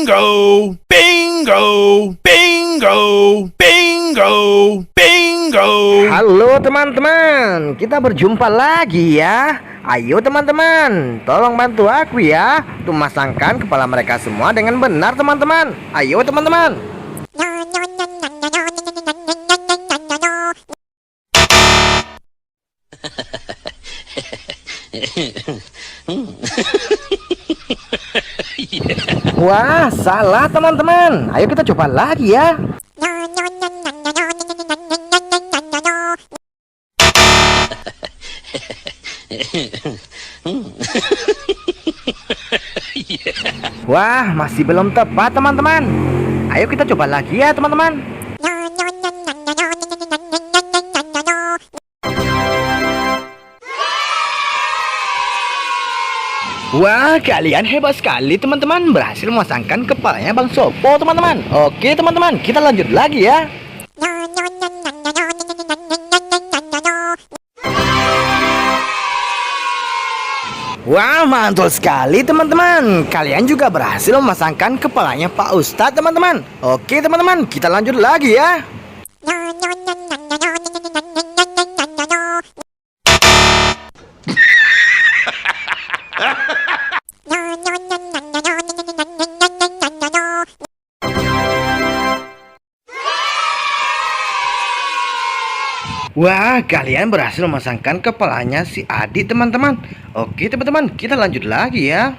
Bingo! Bingo! Bingo! Bingo! Bingo! Halo teman-teman, kita berjumpa lagi ya. Ayo teman-teman, tolong bantu aku ya untuk memasangkan kepala mereka semua dengan benar teman-teman. Ayo teman-teman. Wah, salah teman-teman. Ayo kita coba lagi ya. Wah, masih belum tepat teman-teman. Ayo kita coba lagi ya teman-teman. Wah, kalian hebat sekali teman-teman, berhasil memasangkan kepalanya Bang Sopo teman-teman. Oke teman-teman, kita lanjut lagi ya. Wah, mantul sekali teman-teman. Kalian juga berhasil memasangkan kepalanya Pak Ustadz teman-teman. Oke teman-teman, kita lanjut lagi ya. Wah, kalian berhasil memasangkan kepalanya si Adi teman-teman. Oke teman-teman, kita lanjut lagi ya.